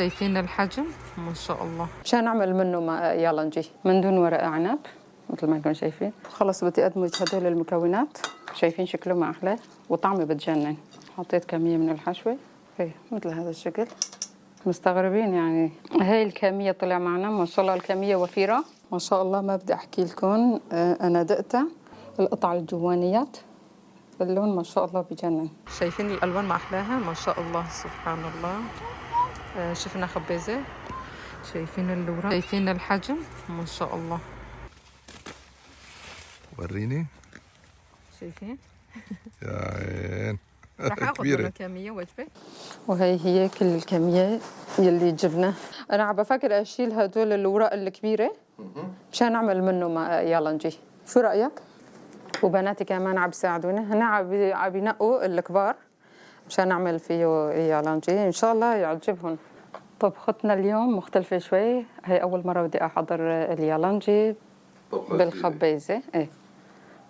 شايفين الحجم ما شاء الله. مشان نعمل منه يالنجي من دون ورق عنب مثل ما انتم شايفين. خلص بدي ادمج هدول المكونات. شايفين شكله ما احلى وطعمه بتجنن. حطيت كميه من الحشوه مثل هذا الشكل. مستغربين يعني هاي الكميه طلع معنا ما شاء الله. الكميه وفيره ما شاء الله. ما بدي احكي لكم انا دقتها القطع الجوانيات اللون ما شاء الله بجنن. شايفين الالوان ما احلاها ما شاء الله سبحان الله. شفنا خبازه. شايفين اللورة. شايفين الحجم ما شاء الله. وريني. شايفين يا عين راح اخذ منه كميه وجبه. وهي هي كل الكميه يلي جبناه. انا عم بفكر اشيل هدول الاوراق الكبيره مشان نعمل منه يالنجي. شو رايك؟ وبناتي كمان عم بيساعدوني. هن عم بينقوا الكبار مشان نعمل فيه يالنجي. ان شاء الله يعجبهم. طبختنا اليوم مختلفه شوي. هي اول مره بدي احضر اليالنجي بالخبيزه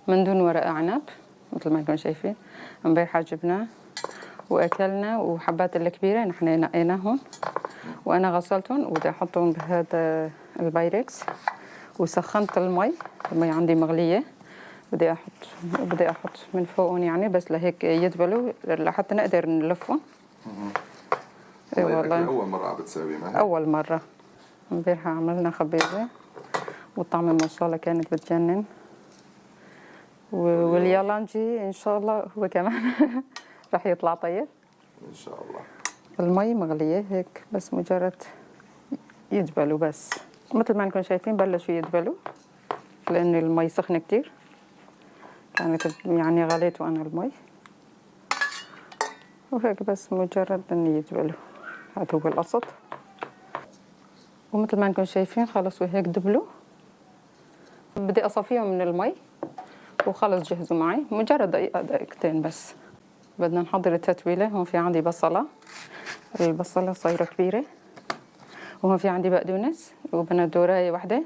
من دون ورق عنب مثل ما انتم شايفين. امبارحه جبناه واكلنا. وحبات الكبيره نحن نقيناهم وانا غسلتهم وبدي احطهم بهذا البايركس. وسخنت المي عندي مغليه. بدي احط من فوقهم يعني بس لهيك يدبلوا لحتى نقدر نلفهم. اي والله اول مره عم بتساوي معي. اول مره. امبارحه عملنا خبيزه والطعم ما شاء الله كانت بتجنن. واليالنجي ان شاء الله هو كمان رح يطلع طيب ان شاء الله. المي مغليه هيك بس مجرد يدبلوا بس. مثل ما انكم شايفين بلشوا يدبلوا لان المي سخنه كتير. كانت يعني غليت وانا المي وهيك بس مجرد ان يدبلوا. هذا هو القصد. ومثل ما انكم شايفين خلص وهيك دبلوا. بدي اصفيهم من المي وخلص جهزوا معي. مجرد دقيقة دقيقتين بس. بدنا نحضر التتويلة. هون في عندي بصلة. البصلة صايرة كبيرة. وهون في عندي بقدونس وبندوراية واحدة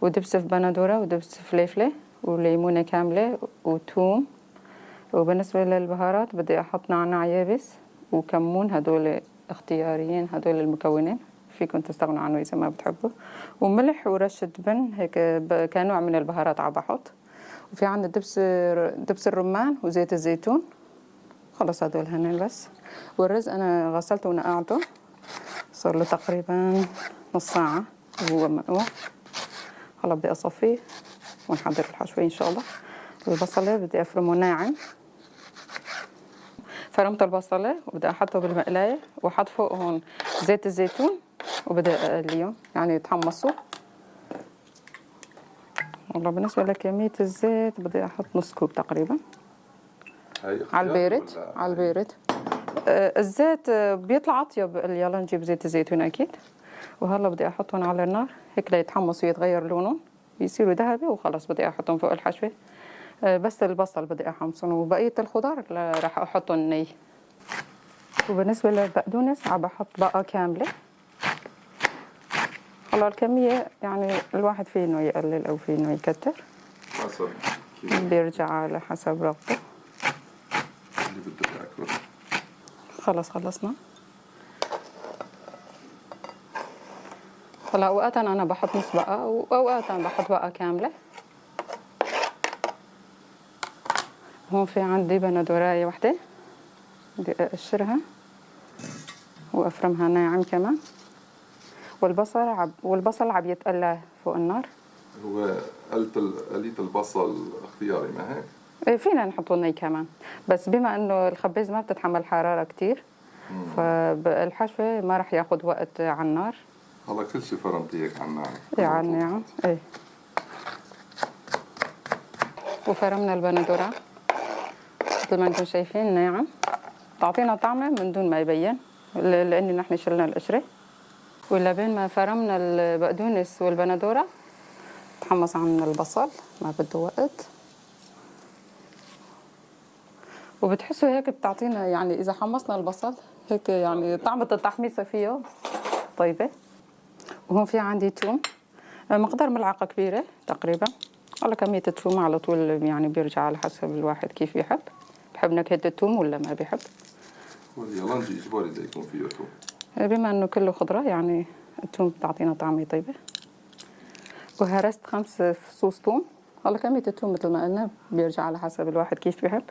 ودبس بندورة ودبس فليفلة وليمونة كاملة وثوم. وبالنسبة للبهارات بدي أحط نعناع يابس وكمون. هدول اختياريين هدول المكونين. فيكم تستغنوا عنه إذا ما بتحبوا. وملح ورشة بن هيك كنوع من البهارات عم بحط. وفي عندنا دبس الرمان وزيت الزيتون. خلص هدول هن بس. والرز انا غسلته ونقعته صار له تقريبا نص ساعه وهو منقوع. هلا بدي اصفيه ونحضر الحشوه ان شاء الله. البصله بدي افرمه ناعم. فرمت البصله وبدي احطه بالمقلايه واحط فوق هون زيت الزيتون وبدي اقليهم يعني يتحمصوا. والله بالنسبة لكمية الزيت بدي أحط نص كوب تقريبا على البارد. على البارد. الزيت بيطلع أطيب اليالنجي بزيت الزيتون أكيد. وهلا بدي أحطهم على النار هيك ليتحمصوا ويتغير لونهم يصيروا ذهبي. وخلص بدي أحطهم فوق الحشوة. بس البصل بدي أحمصهم وبقية الخضار راح أحطهم ني. وبالنسبة للبقدونس عم بحط بقى كاملة. هلا الكمية يعني الواحد فيه انه يقلل او فيه انه يكتر حسب بيرجع على حسب رغبته اللي بده ياكله. خلص خلصنا. هلا اوقات انا بحط نص بقى واوقات بحط بقى كاملة. هون في عندي بندوراية وحدة بدي اقشرها وافرمها ناعم كمان. والبصل عم يتقلى فوق النار. هو قلية البصل اختياري ما هيك؟ فينا نحطه ني كمان بس بما انه الخبز ما بتتحمل حرارة كتير فالحشوة ما رح ياخد وقت على النار. هلا كل شيء فرمتي هيك على النار. على النار وفرمنا البندورة مثل ما انتم شايفين ناعم. تعطينا طعمه من دون ما يبين لان نحن شلنا القشرة. ولبين ما فرمنا البقدونس والبندورة تحمص عنا البصل ما بده وقت. وبتحسوا هيك بتعطينا يعني اذا حمصنا البصل هيك يعني طعمة التحميصة فيه طيبة. وهون في عندي توم مقدار ملعقة كبيرة تقريبا. على كمية الثوم على طول يعني بيرجع على حسب الواحد كيف يحب. بحب نكهة الثوم ولا ما بيحب. واليالنجي اجباري بده يكون فيه توم. بما انه كله خضره يعني الثوم بتعطينا طعمه طيبه. وهرست 5 فصوص ثوم. هلا كمية الثوم مثل ما قلنا بيرجع على حسب الواحد كيف بيحب.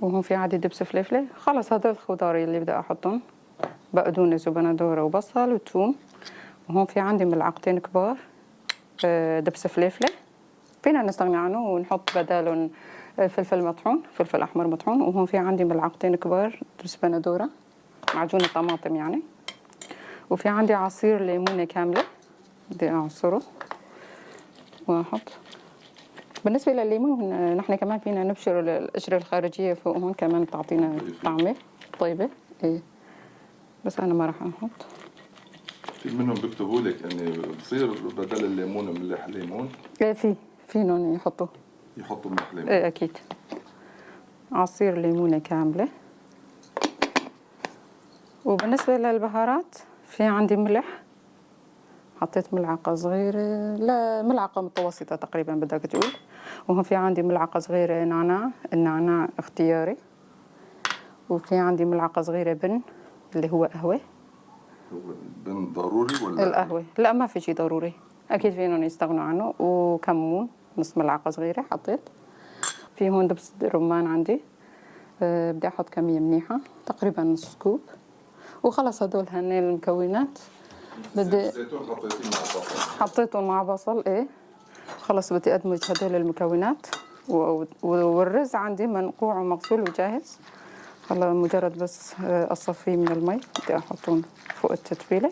وهون في عندي دبس فلفله. خلص هدول الخضار اللي بدي احطهم، بقدونس وبندوره وبصل وثوم. وهون في عندي ملعقتين كبار دبس فلفله، فينا نستغني عنه ونحط بدالهم فلفل مطحون، فلفل احمر مطحون. وهون في عندي ملعقتين كبار دبس بندوره، معجون الطماطم يعني. وفي عندي عصير ليمونه كامله بدي اعصره واحط. بالنسبه للليمون نحن كمان فينا نبشر القشره الخارجيه فوق هون كمان تعطينا طعمه طيبه. ايه بس انا ما راح احط. في منهم بيكتبوا لك يعني بصير بدل الليمون ملح ليمون. ايه فينهم يحطوا ملح ليمون. ايه اكيد. عصير ليمونه كامله. وبالنسبه للبهارات في عندي ملح، حطيت ملعقة صغيرة، لا ملعقة متوسطة تقريبا بدك تقول. وهون في عندي ملعقة صغيرة نعناع، النعناع اختياري. وفي عندي ملعقة صغيرة بن اللي هو قهوة. هو البن ضروري ولا؟ القهوة لا ما في شيء ضروري، أكيد فينهم يستغنوا عنه. وكمون نص ملعقة صغيرة حطيت. في هون دبس رمان عندي، بدي أحط كمية منيحة تقريبا نص كوب. وخلص هدول هن المكونات. بدي الزيتون حطيتيه مع بصل. حطيتهم مع بصل ايه. خلص بدي ادمج هدول المكونات. والرز عندي منقوع ومغسول وجاهز. هلا مجرد بس اصفيه من المي بدي احطهم فوق التتبيله.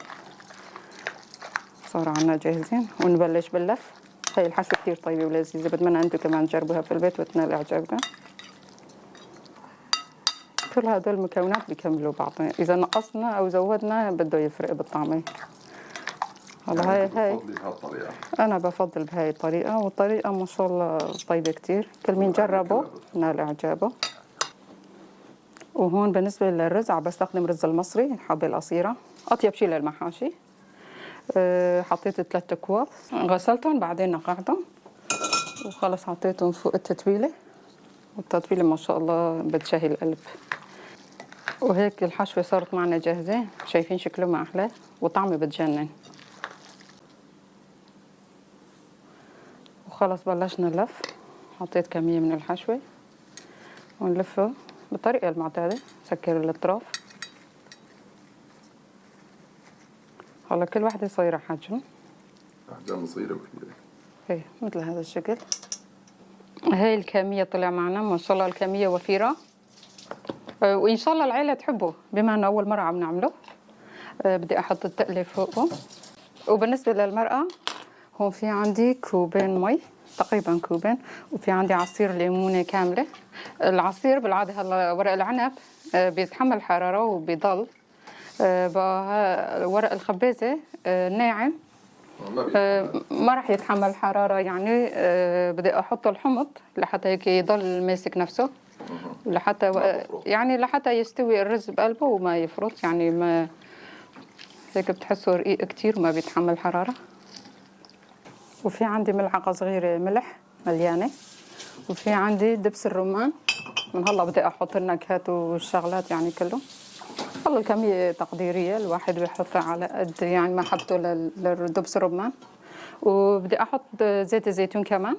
صار عنا جاهزين ونبلش باللف. هي الحشوه كثير طيبه ولذيذه، بتمنى انتم كمان تجربوها في البيت وتنال اعجابكم. كل هدول المكونات بيكملوا بعض، اذا نقصنا او زودنا بده يفرق بالطعم. هلا هاي بتفضلي بهالطريقة؟ أنا بفضل بهاي الطريقة، والطريقة ما شاء الله طيبة كتير، كل مين جربه نال إعجابه. وهون بالنسبة للرز عم بستخدم رز المصري الحبة القصيرة، أطيب شيء للمحاشي. حطيت 3 أكواب غسلتهم بعدين نقعتهم وخلص حطيتهم فوق التتبيلة. والتتبيلة ما شاء الله بتشهي القلب. وهيك الحشوة صارت معنا جاهزة، شايفين شكله ما أحلى وطعمه بتجنن. وخلص بلشنا نلف. حطيت كمية من الحشوة ونلفه بالطريقة المعتادة، سكر الأطراف. هلا كل وحدة صايرة حجم. أحجام صغيرة وكبيرة. ايه مثل هذا الشكل. هاي الكمية طلع معنا ما شاء الله الكمية وفيرة. وإن شاء الله العيلة تحبه بما أنه أول مرة عم نعمله. بدي أحط التقلي فوقه. وبالنسبة للمرقة هون في عندي كوبين مي تقريبا كوبين. وفي عندي عصير ليمونة كاملة. العصير بالعادة هلا ورق العنب بيتحمل حرارة وبيضل. ورق الخبازة ناعم ما راح يتحمل حرارة يعني. بدي أحط الحمض لحتى هيك يضل ماسك نفسه، لحتى يعني لحتى يستوي الرز بقلبه وما يفرط يعني. ما هيك بتحسه رقيق كتير ما بيتحمل حرارة. وفي عندي ملعقة صغيرة ملح مليانة. وفي عندي دبس الرمان. من هلا بدي أحط النكهات والشغلات يعني كله. والله الكمية تقديرية، الواحد بيحط على قد يعني محبته للدبس الرمان. وبدي أحط زيت الزيتون كمان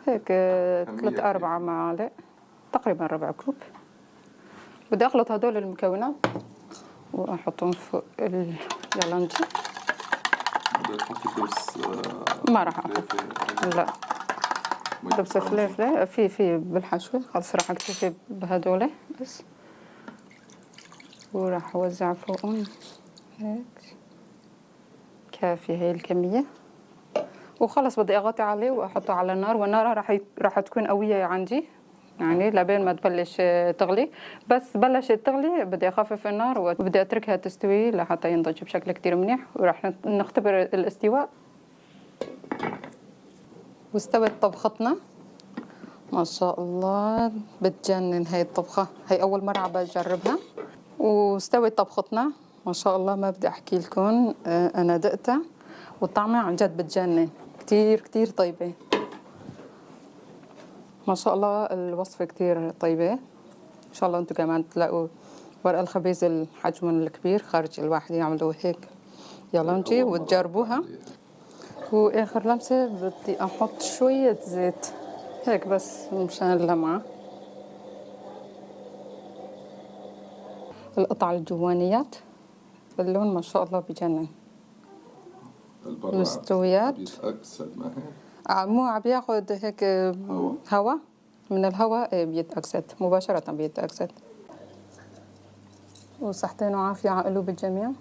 هيك 3-4 معالق تقريبا ربع كوب. بدي أخلط هدول المكونات وأحطهم فوق اليالنجي. بدك تحطي دبس؟ ما راح أحط لا دبس فلفله في بالحشوة. خلص راح أكتفي بهدول بس. وراح أوزع فوقهم هيك كافية هي الكمية. وخلص بدي أغطي عليه وأحطه على النار. والنار راح تكون قوية عندي يعني لبين ما تبلش تغلي. بس بلشت تغلي بدي أخفف النار وبدي أتركها تستوي لحتى ينضج بشكل كتير منيح. وراح نختبر الاستواء. واستوت طبختنا ما شاء الله بتجنن. هاي الطبخة هاي أول مرة عم بجربها. واستوت طبختنا ما شاء الله ما بدي أحكي لكم. أنا دقتها وطعمها عن جد بتجنن كتير كتير طيبة ما شاء الله. الوصفة كتير طيبة، إن شاء الله أنتم كمان تلاقوا ورق الخبيز الحجم الكبير خارج الواحد يعملوا هيك يالونجي وتجربوها. واخر لمسه بدي احط شويه زيت هيك بس مشان اللمعه. القطع الجوانيات اللون ما شاء الله بجنن. مستويات بيتأكسد ما هيك؟ مو عم بياخد هيك هوا من الهواء بيتأكسد مباشرة بيتأكسد. وصحتين وعافية على قلوب الجميع.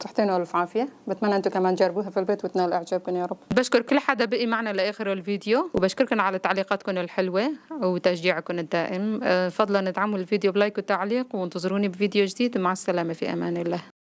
صحتين وألف عافية. بتمنى أنتم كمان تجربوها في البيت وتنال إعجابكم يا رب. بشكر كل حدا بقي معنا لآخر الفيديو، وبشكركم على تعليقاتكم الحلوة وتشجيعكم الدائم. فضلا ادعموا الفيديو بلايك وتعليق، وانتظروني بفيديو جديد. مع السلامة، في أمان الله.